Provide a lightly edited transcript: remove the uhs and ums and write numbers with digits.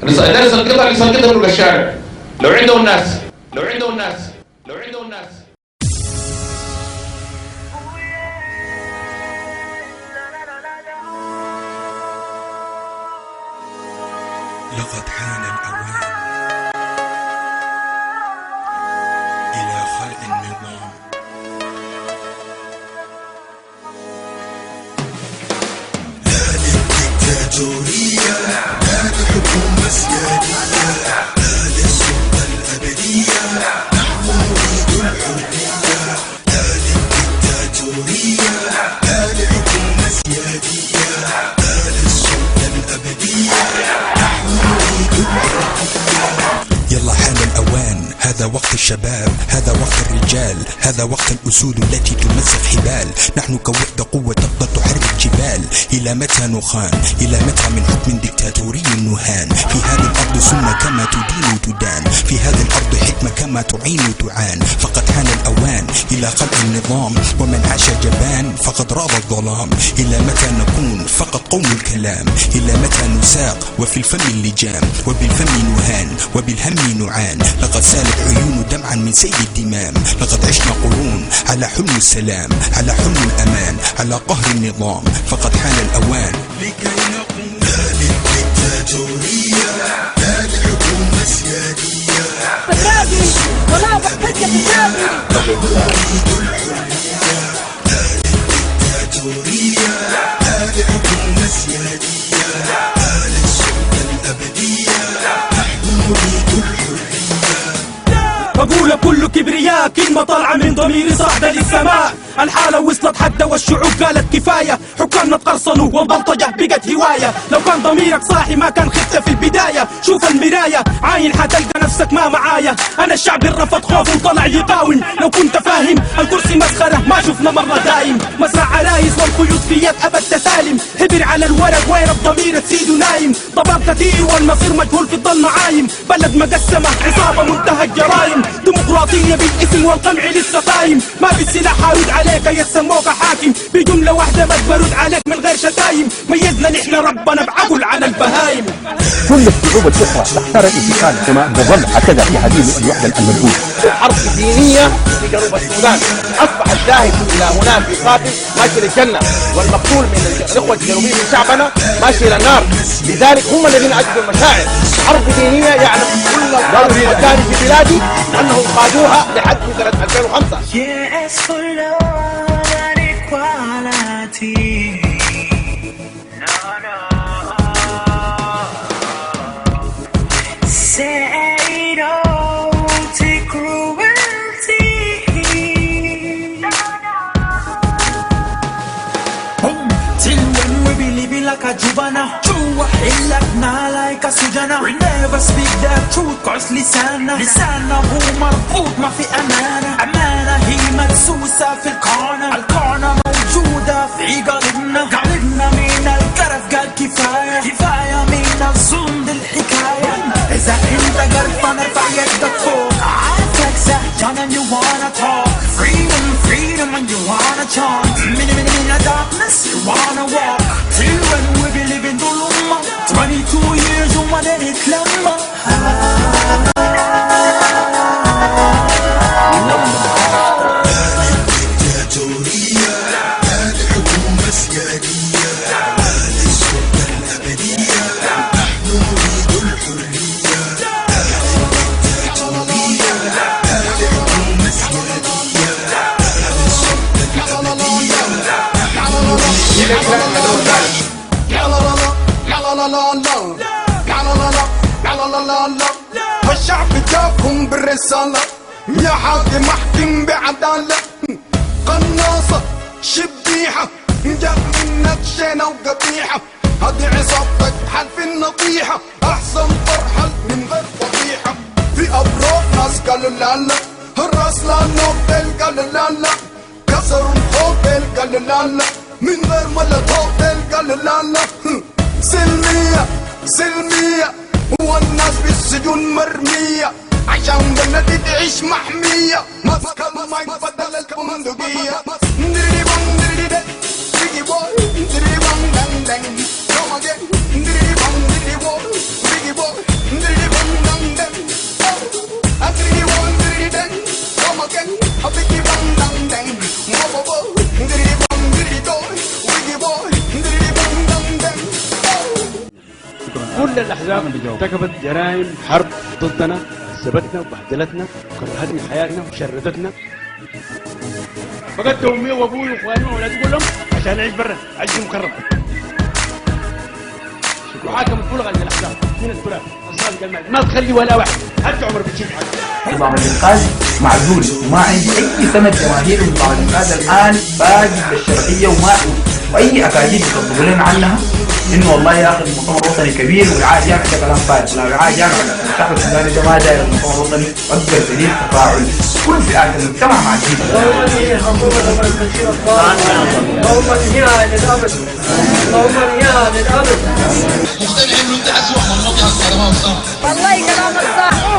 درس القطع يسقطهم في الشارع لو عنده الناس لقد حان الأوان إلى خلق النظام. لا للديكتاتورية، لا لحكومة سيادية، لا للسلطة الأبدية، نحن نريد الحرية. لا للديكتاتورية، لا لحكومة سيادية، لا للسلطة الأبدية، نحن نريد الحرية. يلا حان الأوان، هذا وقت الشباب، هذا وقت الرجال، هذا وقت الأسود التي تمزق حبال. نحن كوحدة قوة تقدر تحرك جبال. إلى متى نخان؟ إلى متى من حكم ديكتاتوري نهان؟ في هذه الأرض سنة كما تدين تدان، في هذه الأرض حكمة كما تعين تعان. فقد حان الأوان إلى خلق النظام، ومن عاش جبان فقد راض الظلام. إلى متى نكون فقط قوم الكلام؟ إلى متى نساق وفي الفم اللجام، وبالفم نهان وبالهم نعان. لقد سالت عيون دمعا من سيل الدمام. لقد عشنا قرون على حلم السلام، على حلم الأمان، على قهر النظام. فقد حان الأوان لكي نقوم. لا للديكتاتورية، لا لحكومة سيادية، فسادي ولا بحجة فسادي. نريد الحرية. لا للديكتاتورية، لا لحكومة سيادية، لا للسلطة الأبدية، نحن نريد الحرية. بقول كل كبرياء كلمة طالعة من ضميري صاعدة للسماء. الحالة وصلت حد والشعوب قالت كفاية. حكامنا تقرصنوا والبلطجة بقت هواية. لو كان ضميرك صاحي ما كان خفت في البداية. شوف المراية عاين حتلقى نفسك ما معايا. أنا الشعب اللي رفض خوفه وطلع يقاوم. لو كنت فاهم الكرسي مسخرة ما شفنا مرة دايم. مزرعة عرايس والقيود في يد أبد تسالم. حبر على الورق وين الضمير تسيد نايم. ضباب كثير والمصير مجهول في الظل عايم. بلد مقسمة عصابة منتهى الجرائم. ديمقراطية بالاسم والقمع لسه قايم. ما في سلاح عاود عليك يسموك حاكم. بجملة واحدة ما برد عليك من غير شتايم. ميزنا نحن ربنا بعقل على البهايم. كل الشعوب الأخرى تختار الانتقال كما نظل هكذا في هذه الوحدة الملعونة. الحرب الدينية في جنوب السودان أصبح الذاهب إلى هناك يقاتل ماشي للجنة، والمقتول من الإخوة الجنوبيين من شعبنا ماشي إلى النار. لذلك هم الذين أجدوا المشاعر. حرب دينية يعني كل المكان في بلادي أنهم قادوها لحد سنة 2005. Yes for love and equality. No, no. Say no to cruelty. Boom. Till when we be living like a juvenile. True, حلتنا like a سجنة. We never speak the truth cause لساننا هو مربوط ما في أمانة هي مدسوسة في القرنة موجودة في قلبنا من الكرف قال كفاية من الظلم دي الحكاية. إذا أنت قرفان ارفع يدك فوق. عارفك سهجان and you wanna talk. Freedom and you wanna chant. من the darkness you wanna walk. Till when we be living ظلمة 22 years وما نتلمى. والشعب جاكم بالرسالة يا حاكم احكم بعدالة. قناصة شبيحة جات منك شينة وقبيحة. هذه عصابتك حلف النطيحة. احسن ترحل من غير فضيحة. في ابروك ناس قالوا لا لا. الراس لا نوبل قالوا لا لا. كسروا الخوبل قالوا لا لا. من غير مولوتوف قالوا لا لا. سلمية والناس بالسجون مرمية عشان بلدي تعيش محمية. ماسك المايك بدل البندقية. ندري بان ندري دي بوي ندري بان دان دان. Come again ندري بان كل الاحزاب ارتكبت جرائم حرب ضدنا، عذبتنا وبهدلتنا وكرهتنا حياتنا وشردتنا. فقدت امي وابوي واخواني واولادي كلهم عشان اعيش برا، اعيش مكرم. وحاكم البلغه للاحزاب من التراب الصادق المال، ما تخلي ولا واحد حتى عمر بتشيل حاجه. نظام الانقاذ معزول وما عندي اي ثمن جماهير من نظام الانقاذ الان باقي بالشرعيه واي اكاذيب يطبقوا لنا عنها انه والله يا اخي المؤتمر الوطني كبير والعاد يعمل كلام فارغ. لا العاد يعمل الشعب السوداني ده ما داير المؤتمر الوطني اكبر دليل تفاعل كل فئات المجتمع مع الدين. والله كلامك صح.